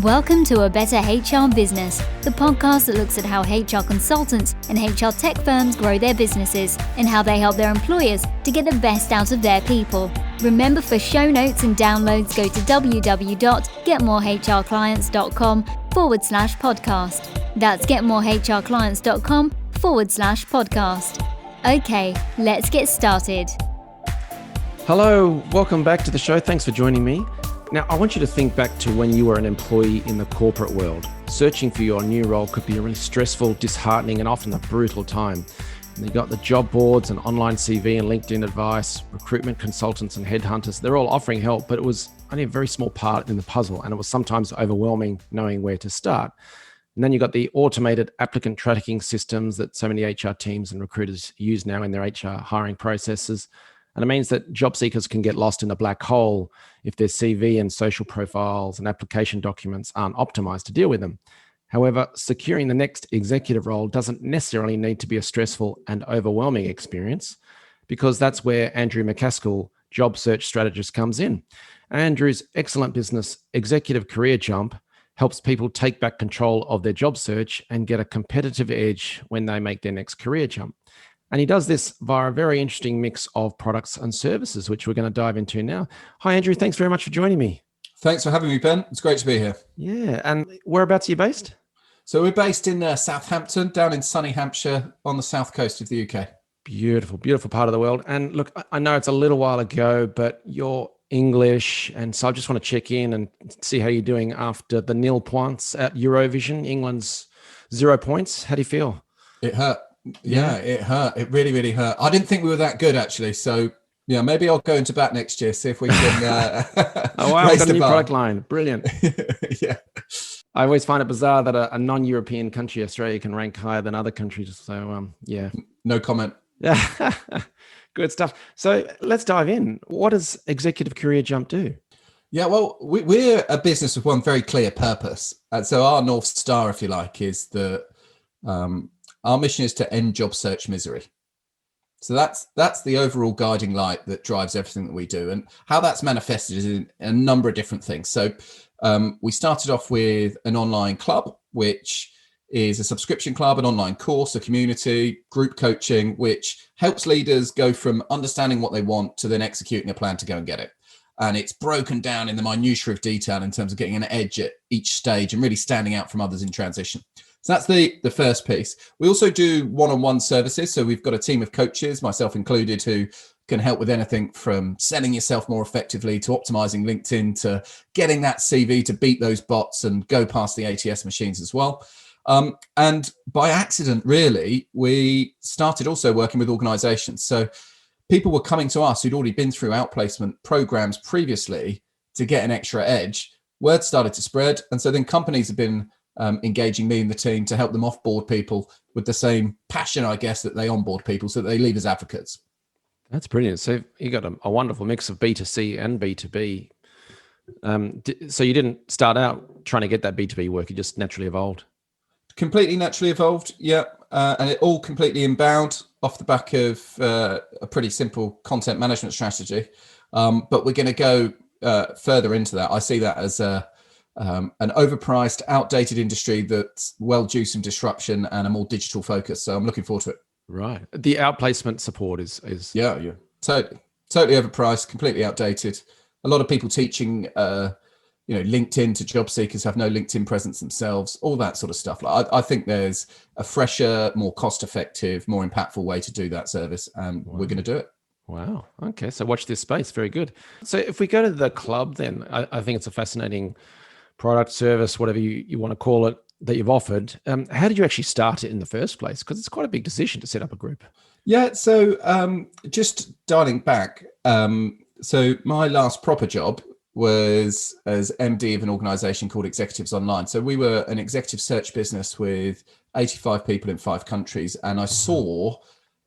Welcome to A Better HR Business, the podcast that looks at how HR consultants and HR tech firms grow their businesses and how they help their employers to get the best out of their people. Remember, for show notes and downloads, go to www.getmorehrclients.com/podcast. That's getmorehrclients.com/podcast. Okay, let's get started. Hello, welcome back to the show. Thanks for joining me. Now, I want you to think back to when you were an employee in the corporate world. Searching for your new role could be a really stressful, disheartening, and often a brutal time. And you got the job boards and online CV and LinkedIn advice, recruitment consultants and headhunters. They're all offering help, but it was only a very small part in the puzzle, and it was sometimes overwhelming knowing where to start. And then you got the automated applicant tracking systems that so many HR teams and recruiters use now in their HR hiring processes. And it means that job seekers can get lost in a black hole if their CV and social profiles and application documents aren't optimized to deal with them. However, securing the next executive role doesn't necessarily need to be a stressful and overwhelming experience, because that's where Andrew MacAskill, job search strategist, comes in. Andrew's excellent business, Executive Career Jump, helps people take back control of their job search and get a competitive edge when they make their next career jump. And he does this via a very interesting mix of products and services, which we're going to dive into now. Hi, Andrew. Thanks very much for joining me. Thanks for having me, Ben. It's great to be here. Yeah. And whereabouts are you based? So we're based in Southampton, down in sunny Hampshire on the south coast of the UK. Beautiful, beautiful part of the world. And look, I know it's a little while ago, but you're English. And so I just want to check in and see how you're doing after the nil points at Eurovision, England's 0 points. How do you feel? It hurt. Yeah, it hurt. It really, really hurt. I didn't think we were that good, actually. So, yeah, maybe I'll go into bat next year, see if we can oh, wow, got a new product line. Brilliant. Yeah. I always find it bizarre that a non-European country, Australia, can rank higher than other countries. So, yeah. No comment. Yeah, good stuff. So let's dive in. What does Executive Career Jump do? Yeah, well, we're a business with one very clear purpose. And so our North Star, if you like, is that our mission is to end job search misery. So that's the overall guiding light that drives everything that we do. And how that's manifested is in a number of different things. So we started off with an online club, which is a subscription club, an online course, a community, group coaching, which helps leaders go from understanding what they want to then executing a plan to go and get it. And it's broken down in the minutiae of detail in terms of getting an edge at each stage and really standing out from others in transition. So that's the first piece. We also do one-on-one services. So we've got a team of coaches, myself included, who can help with anything from selling yourself more effectively to optimizing LinkedIn to getting that CV to beat those bots and go past the ATS machines as well. And by accident, really, we started also working with organizations. So people were coming to us who'd already been through outplacement programs previously to get an extra edge. Word started to spread. And so then companies have been engaging me and the team to help them offboard people with the same passion, I guess, that they onboard people so that they leave as advocates. That's brilliant. So you got a wonderful mix of B2C and B2B. So you didn't start out trying to get that B2B work. You just naturally evolved. Completely naturally evolved. Yeah. And it all completely inbound off the back of a pretty simple content management strategy. But we're going to go further into that. I see that as an overpriced, outdated industry that's well due some disruption and a more digital focus. So I'm looking forward to it. Right. The outplacement support is yeah, totally overpriced, completely outdated. A lot of people teaching LinkedIn to job seekers have no LinkedIn presence themselves, all that sort of stuff. I think there's a fresher, more cost-effective, more impactful way to do that service, and we're going to do it. Wow. Okay. So watch this space. Very good. So if we go to the club, then I think it's a fascinating product, service, whatever you want to call it, that you've offered. How did you actually start it in the first place? Because it's quite a big decision to set up a group. Yeah. So just dialing back. So my last proper job was as MD of an organization called Executives Online. So we were an executive search business with 85 people in 5 countries. And I saw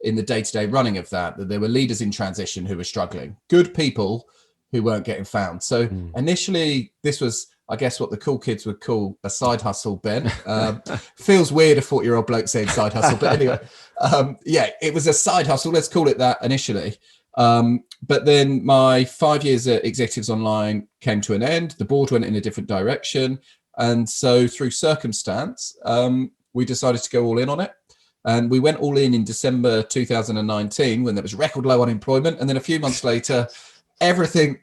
in the day-to-day running of that there were leaders in transition who were struggling, good people who weren't getting found. So initially this was, I guess, what the cool kids would call a side hustle, Ben. Feels weird, a 40-year-old bloke saying side hustle. But anyway, it was a side hustle. Let's call it that initially. But then my 5 years at Executives Online came to an end. The board went in a different direction. And so through circumstance, we decided to go all in on it. And we went all in December 2019 when there was record low unemployment. And then a few months later, everything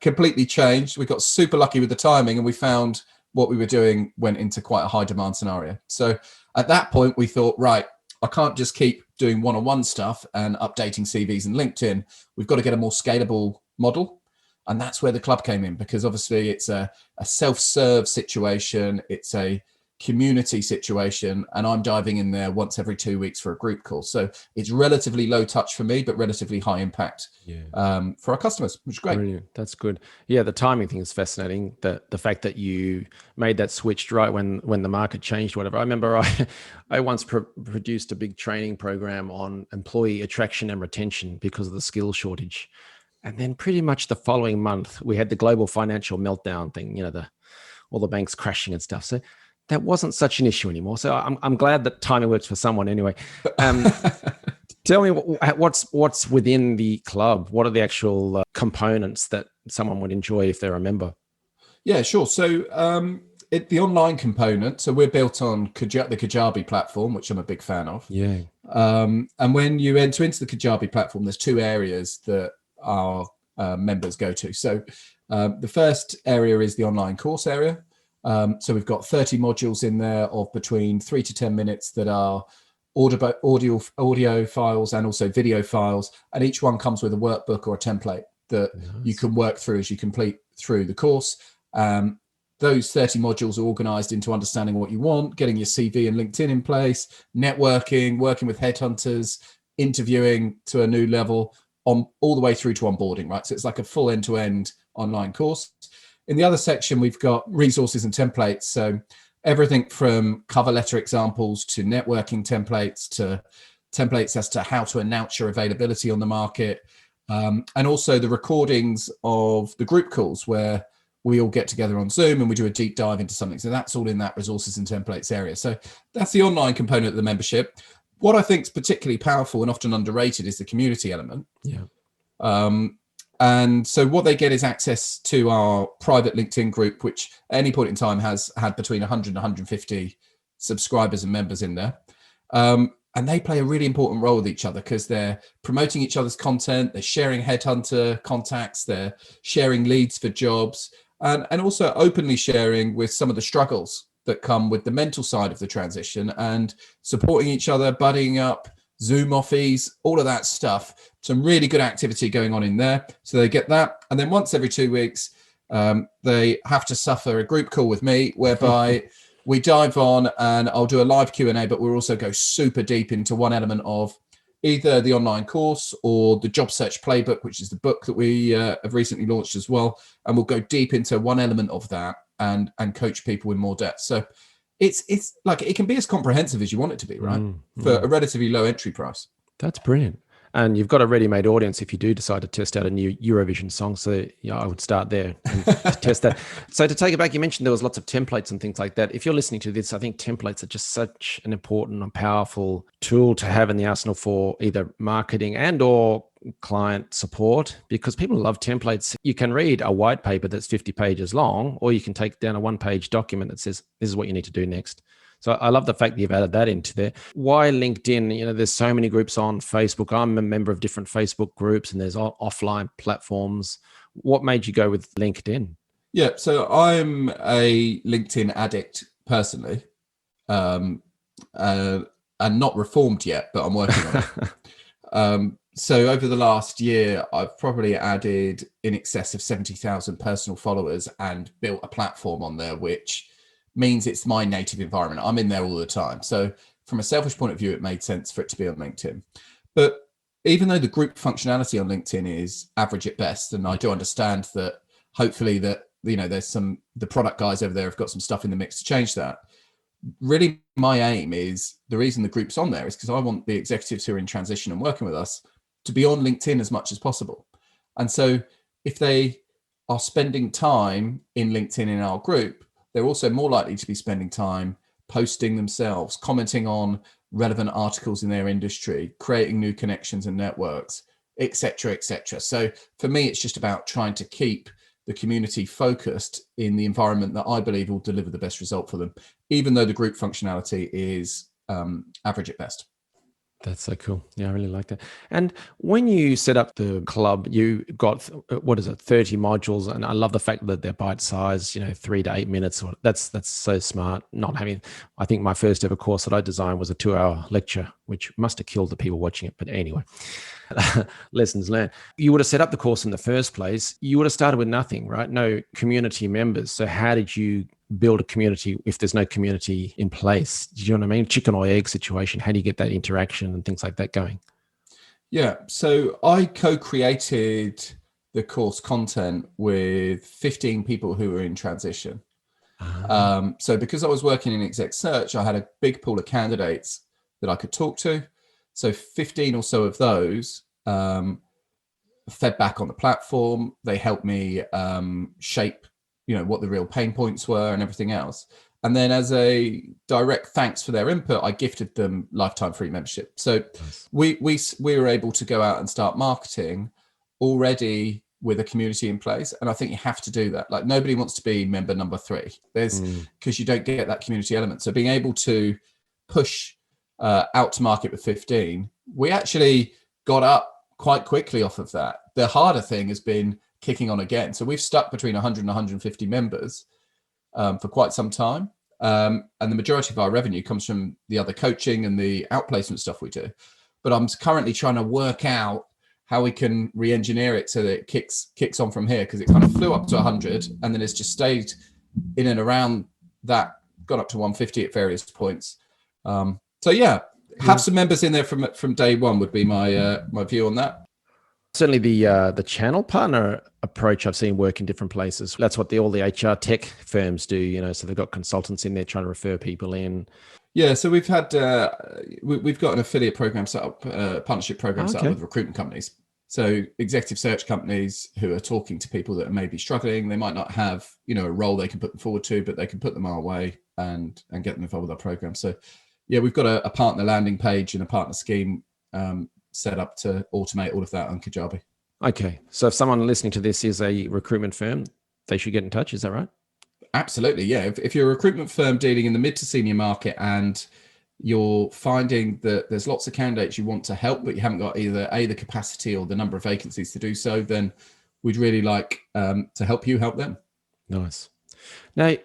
completely changed. We got super lucky with the timing, and we found what we were doing went into quite a high demand scenario. So at that point, we thought, right, I can't just keep doing one-on-one stuff and updating CVs and LinkedIn. We've got to get a more scalable model. And that's where the club came in, because obviously it's a self-serve situation. It's a community situation, and I'm diving in there once every 2 weeks for a group call. So it's relatively low touch for me, but relatively high impact for our customers, which is great. Brilliant. That's good. Yeah, the timing thing is fascinating. The fact that you made that switch right when the market changed, whatever. I remember I once produced a big training program on employee attraction and retention because of the skill shortage. And then pretty much the following month, we had the global financial meltdown thing, all the banks crashing and stuff. So that wasn't such an issue anymore. So I'm glad that timing works for someone anyway. Tell me what's within the club. What are the actual components that someone would enjoy if they're a member? Yeah, sure. So the online component, so we're built on the Kajabi platform, which I'm a big fan of. Yeah. And when you enter into the Kajabi platform, there's two areas that our members go to. So the first area is the online course area. So we've got 30 modules in there of between 3 to 10 minutes that are audio files and also video files. And each one comes with a workbook or a template that you can work through as you complete through the course. Those 30 modules are organized into understanding what you want, getting your CV and LinkedIn in place, networking, working with headhunters, interviewing to a new level, on all the way through to onboarding, right? So it's like a full end-to-end online course. In the other section, we've got resources and templates. So everything from cover letter examples to networking templates to templates as to how to announce your availability on the market. And also the recordings of the group calls where we all get together on Zoom and we do a deep dive into something. So that's all in that resources and templates area. So that's the online component of the membership. What I think is particularly powerful and often underrated is the community element. Yeah. And so what they get is access to our private LinkedIn group, which at any point in time has had between 100 and 150 subscribers and members in there. And they play a really important role with each other because they're promoting each other's content, they're sharing headhunter contacts, they're sharing leads for jobs, and also openly sharing with some of the struggles that come with the mental side of the transition and supporting each other, buddying up, Zoom offies, all of that stuff. Some really good activity going on in there. So they get that. And then once every 2 weeks, they have to suffer a group call with me whereby we dive on and I'll do a live Q&A, but we'll also go super deep into one element of either the online course or the job search playbook, which is the book that we have recently launched as well. And we'll go deep into one element of that and coach people in more depth. So it's like it can be as comprehensive as you want it to be, right? For a relatively low entry price. That's brilliant. And you've got a ready-made audience if you do decide to test out a new Eurovision song. So I would start there and test that. So to take it back, you mentioned there was lots of templates and things like that. If you're listening to this, I think templates are just such an important and powerful tool to have in the arsenal for either marketing and or client support, because people love templates. You can read a white paper that's 50 pages long, or you can take down a one-page document that says, this is what you need to do next. So I love the fact that you've added that into there. Why LinkedIn? There's so many groups on Facebook. I'm a member of different Facebook groups and there's offline platforms. What made you go with LinkedIn? Yeah, so I'm a LinkedIn addict personally, and not reformed yet, but I'm working on it. So over the last year, I've probably added in excess of 70,000 personal followers and built a platform on there, which means it's my native environment. I'm in there all the time. So from a selfish point of view, it made sense for it to be on LinkedIn. But even though the group functionality on LinkedIn is average at best, and I do understand that hopefully that, there's the product guys over there have got some stuff in the mix to change that. Really, my aim is the reason the group's on there is because I want the executives who are in transition and working with us to be on LinkedIn as much as possible. And so if they are spending time in LinkedIn in our group, they're also more likely to be spending time posting themselves, commenting on relevant articles in their industry, creating new connections and networks, et cetera, et cetera. So for me, it's just about trying to keep the community focused in the environment that I believe will deliver the best result for them, even though the group functionality is average at best. That's so cool. Yeah, I really like that. And when you set up the club, you got, what is it, 30 modules. And I love the fact that they're bite size, 3 to 8 minutes. That's so smart. Not having, I think my first ever course that I designed was a 2-hour lecture, which must have killed the people watching it. But anyway, lessons learned. You would have set up the course in the first place. You would have started with nothing, right? No community members. So how did you build a community if there's no community in place? Do you know what I mean? Chicken or egg situation. How do you get that interaction and things like that going? Yeah. So I co-created the course content with 15 people who were in transition. So because I was working in exec search, I had a big pool of candidates that I could talk to. So 15 or so of those fed back on the platform. They helped me shape what the real pain points were and everything else. And then as a direct thanks for their input, I gifted them lifetime free membership. So nice. we were able to go out and start marketing already with a community in place. And I think you have to do that. Like, nobody wants to be member number 3. Because you don't get that community element. So being able to push out to market with 15, we actually got up quite quickly off of that. The harder thing has been kicking on again. So we've stuck between 100 and 150 members for quite some time. And the majority of our revenue comes from the other coaching and the outplacement stuff we do. But I'm currently trying to work out how we can re-engineer it so that it kicks on from here, because it kind of flew up to 100 and then it's just stayed in and around that, got up to 150 at various points. So yeah, have some members in there from day one would be my view on that. Certainly the channel partner approach I've seen work in different places. That's what all the HR tech firms do, so they've got consultants in there trying to refer people in. Yeah, so we've had we've got an affiliate program set up, partnership program set up with recruitment companies. So executive search companies who are talking to people that are maybe struggling. They might not have a role they can put them forward to, but they can put them our way and get them involved with our program. So yeah, we've got a partner landing page and a partner scheme set up to automate all of that on Kajabi. Okay. So if someone listening to this is a recruitment firm, they should get in touch. Is that right? Absolutely. Yeah. If you're a recruitment firm dealing in the mid to senior market and you're finding that there's lots of candidates you want to help, but you haven't got either the capacity or the number of vacancies to do so, then we'd really like to help you help them. Nice. Now,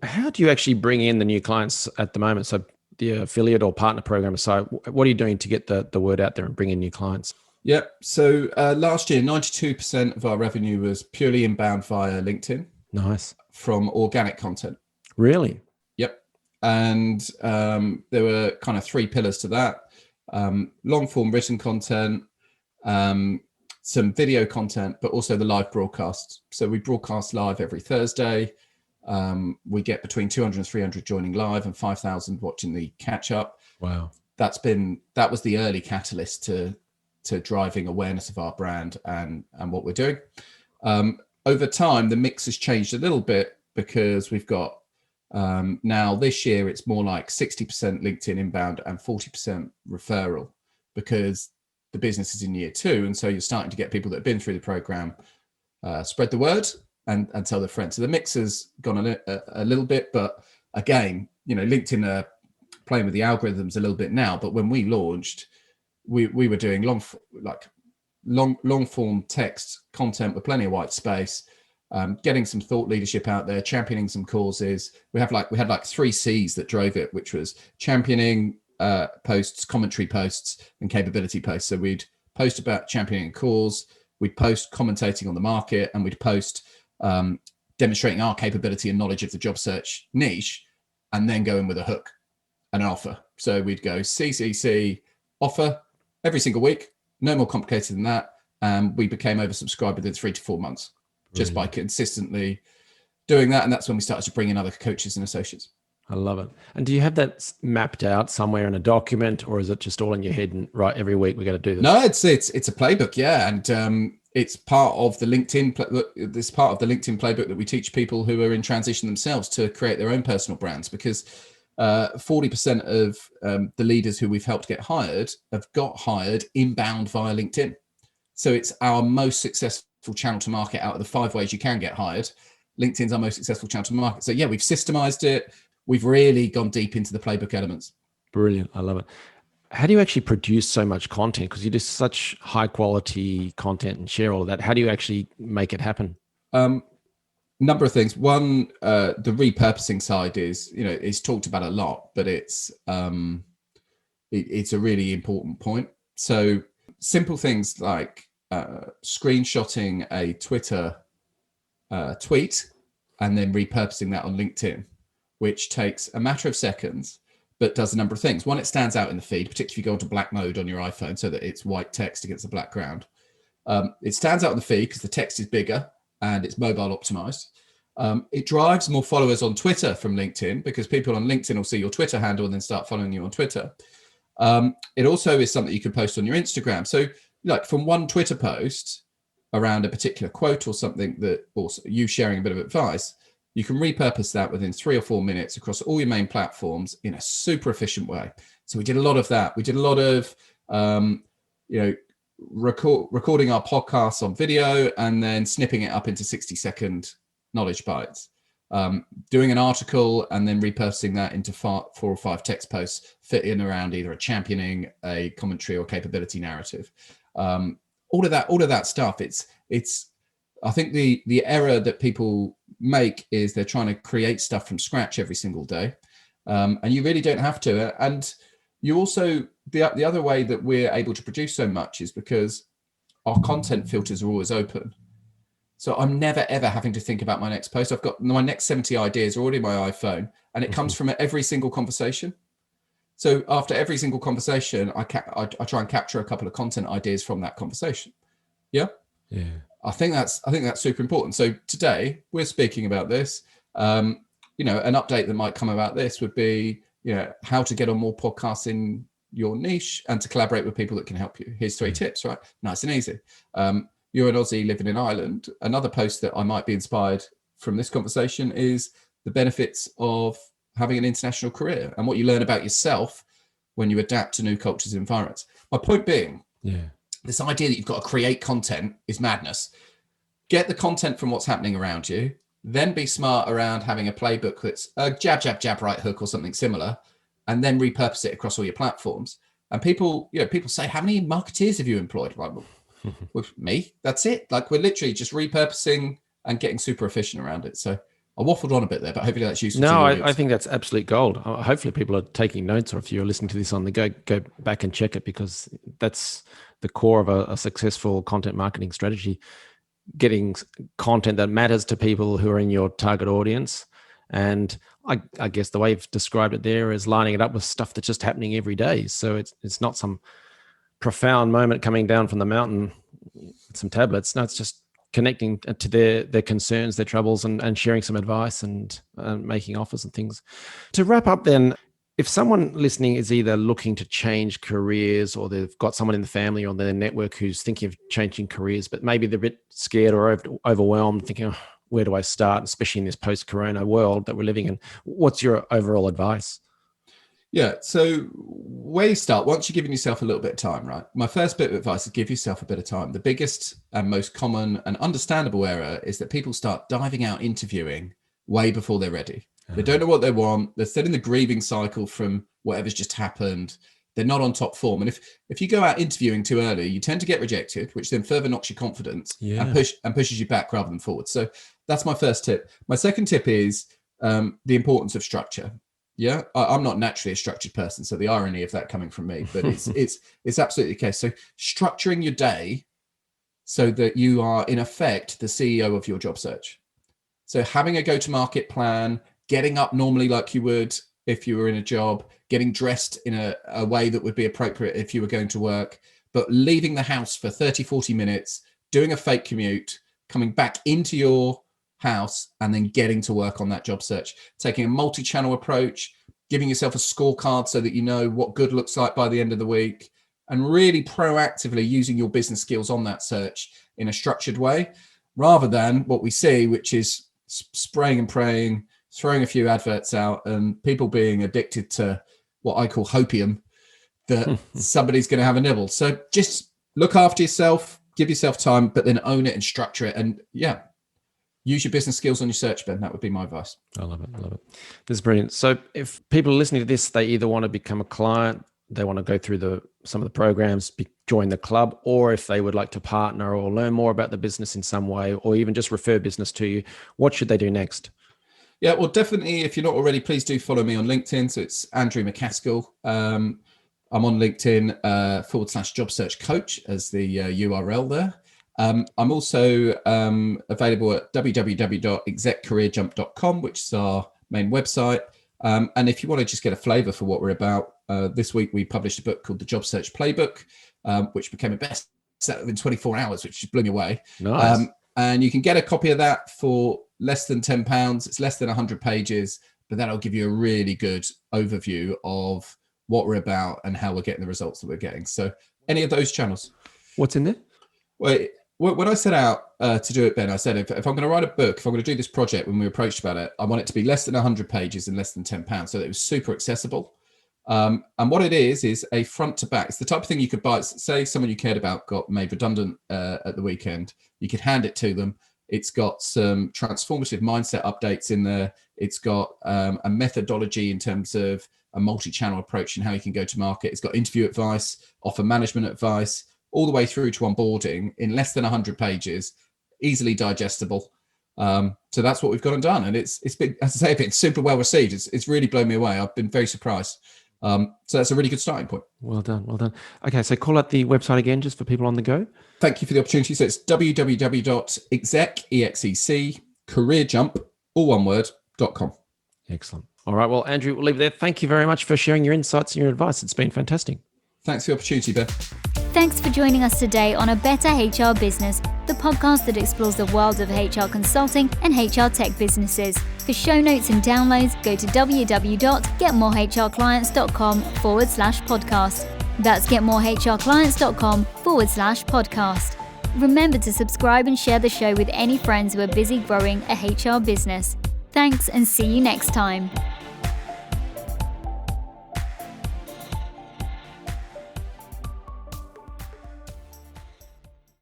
how do you actually bring in the new clients at the moment? So the affiliate or partner program aside, what are you doing to get the word out there and bring in new clients? Yeah. So last year, 92% of our revenue was purely inbound via LinkedIn. Nice. From organic content. Really? Yep. And there were kind of 3 pillars to that. Long form written content, some video content, but also the live broadcasts. So we broadcast live every Thursday. We get between 200 and 300 joining live and 5,000 watching the catch up. Wow. That was the early catalyst to driving awareness of our brand and what we're doing. Over time, the mix has changed a little bit because we've got now this year, it's more like 60% LinkedIn inbound and 40% referral, because the business is in year 2. And so you're starting to get people that have been through the program, spread the word and tell their friends. So the mix has gone a little bit, but again, LinkedIn are playing with the algorithms a little bit now. But when we launched, we were doing long form text content with plenty of white space, getting some thought leadership out there, championing some causes. We had like 3 C's that drove it, which was championing posts, commentary posts, and capability posts. So we'd post about championing a cause, we'd post commentating on the market, and we'd post demonstrating our capability and knowledge of the job search niche, and then go in with a hook and an offer. So we'd go CCC offer every single week, no more complicated than that. And we became oversubscribed within 3 to 4 months just by consistently doing that. And that's when we started to bring in other coaches and associates. I love it. And do you have that mapped out somewhere in a document, or is it just all in your head and right, every week we got to do this? No, it's a playbook. Yeah. And it's part of the LinkedIn playbook that we teach people who are in transition themselves to create their own personal brands, because 40% of the leaders who we've helped get hired have got hired inbound via LinkedIn. So it's our most successful successful channel to market out of the 5 ways you can get hired. LinkedIn's our most successful channel to market. So yeah, we've systemized it. We've really gone deep into the playbook elements. Brilliant. I love it. How do you actually produce so much content? Because you do such high quality content and share all of that. How do you actually make it happen? Number of things. One, the repurposing side is talked about a lot, but it's a really important point. So simple things like screenshotting a Twitter tweet and then repurposing that on LinkedIn, which takes a matter of seconds, but does a number of things. One, it stands out in the feed, particularly if you go into black mode on your iPhone so that it's white text against a black ground. It stands out in the feed because the text is bigger and it's mobile optimized. It drives more followers on Twitter from LinkedIn because people on LinkedIn will see your Twitter handle and then start following you on Twitter. It also is something you can post on your Instagram. So like from one Twitter post around a particular quote or something that, or you sharing a bit of advice, you can repurpose that within 3 or 4 minutes across all your main platforms in a super efficient way. So we did a lot of that. We did a lot of, recording our podcasts on video and then snipping it up into 60-second knowledge bites. Doing an article and then repurposing that into 4 or 5 text posts fit in around either a championing, a commentary, or capability narrative. All of that stuff. It's. I think the error that people make is they're trying to create stuff from scratch every single day, and you really don't have to. And you also the other way that we're able to produce so much is because our content filters are always open. So I'm never, ever having to think about my next post. I've got my next 70 ideas already in my iPhone, and it comes from every single conversation. So after every single conversation, I try and capture a couple of content ideas from that conversation. Yeah. I think that's super important. So today we're speaking about this. An update that might come about this would be, how to get on more podcasts in your niche and to collaborate with people that can help you. Here's 3 tips, right? Nice and easy. You're an Aussie living in Ireland. Another post that I might be inspired from this conversation is the benefits of having an international career and what you learn about yourself when you adapt to new cultures and environments. My point being, this idea that you've got to create content is madness. Get the content from what's happening around you, then be smart around having a playbook that's a jab, jab, jab, right hook or something similar, and then repurpose it across all your platforms. And people say, how many marketeers have you employed? Right, well, with me, that's it. Like we're literally just repurposing and getting super efficient around it. So I waffled on a bit there, but hopefully that's useful. No, I think that's absolute gold. Hopefully people are taking notes, or if you're listening to this on the go back and check it, because that's the core of a successful content marketing strategy. Getting content that matters to people who are in your target audience. And I guess the way you've described it there is lining it up with stuff that's just happening every day. So it's not some profound moment coming down from the mountain, some tablets. No, it's just connecting to their concerns, their troubles, and sharing some advice and making offers and things. To wrap up then, if someone listening is either looking to change careers, or they've got someone in the family or their network who's thinking of changing careers, but maybe they're a bit scared or overwhelmed, thinking, oh, where do I start, especially in this post-corona world that we're living in, what's your overall advice? Yeah, so where you start, once you're giving yourself a little bit of time, right? My first bit of advice is give yourself a bit of time. The biggest and most common and understandable error is that people start diving out interviewing way before they're ready. They don't know what they want. They're still in the grieving cycle from whatever's just happened. They're not on top form. And if you go out interviewing too early, you tend to get rejected, which then further knocks your confidence and pushes you back rather than forward. So that's my first tip. My second tip is the importance of structure. Yeah, I'm not naturally a structured person, so the irony of that coming from me, but it's absolutely the case. So structuring your day so that you are in effect the CEO of your job search. So having a go-to-market plan, getting up normally like you would if you were in a job, getting dressed in a way that would be appropriate if you were going to work, but leaving the house for 30, 40 minutes, doing a fake commute, coming back into your house, and then getting to work on that job search, taking a multi-channel approach, giving yourself a scorecard so that you know what good looks like by the end of the week, and really proactively using your business skills on that search in a structured way, rather than what we see, which is spraying and praying, throwing a few adverts out, and people being addicted to what I call hopium, that somebody's going to have a nibble. So just look after yourself, give yourself time, but then own it and structure it. And yeah, use your business skills on your search, Ben. That would be my advice. I love it. I love it. This is brilliant. So if people are listening to this, they either want to become a client, they want to go through some of the programs, join the club, or if they would like to partner or learn more about the business in some way, or even just refer business to you, what should they do next? Yeah, well, definitely, if you're not already, please do follow me on LinkedIn. So it's Andrew MacAskill. I'm on LinkedIn /job search coach as the URL there. I'm also available at www.execcareerjump.com, which is our main website. And if you want to just get a flavor for what we're about, this week we published a book called The Job Search Playbook, which became a bestseller within 24 hours, which blew me away. Nice. And you can get a copy of that for less than £10. It's less than 100 pages, but that'll give you a really good overview of what we're about and how we're getting the results that we're getting. So any of those channels. What's in there? Well, when I set out to do it, Ben, I said, if I'm going to write a book, if I'm going to do this project, when we approached about it, I want it to be less than 100 pages and less than £10, so that it was super accessible. And what it is a front to back. It's the type of thing you could buy. Say someone you cared about got made redundant at the weekend. You could hand it to them. It's got some transformative mindset updates in there. It's got a methodology in terms of a multi-channel approach and how you can go to market. It's got interview advice, offer management advice, all the way through to onboarding in less than 100 pages, easily digestible. So that's what we've gone and done. And it's been, as I say, been super well received. It's really blown me away. I've been very surprised. So that's a really good starting point. Well done. Well done. Okay. So call out the website again, just for people on the go. Thank you for the opportunity. So it's www.careerjump, all one word, .com. Excellent. All right. Well, Andrew, we'll leave it there. Thank you very much for sharing your insights and your advice. It's been fantastic. Thanks for the opportunity, Ben. Thanks for joining us today on A Better HR Business, the podcast that explores the world of HR consulting and HR tech businesses. For show notes and downloads, go to www.getmorehrclients.com/podcast. That's getmorehrclients.com/podcast. Remember to subscribe and share the show with any friends who are busy growing a HR business. Thanks, and see you next time.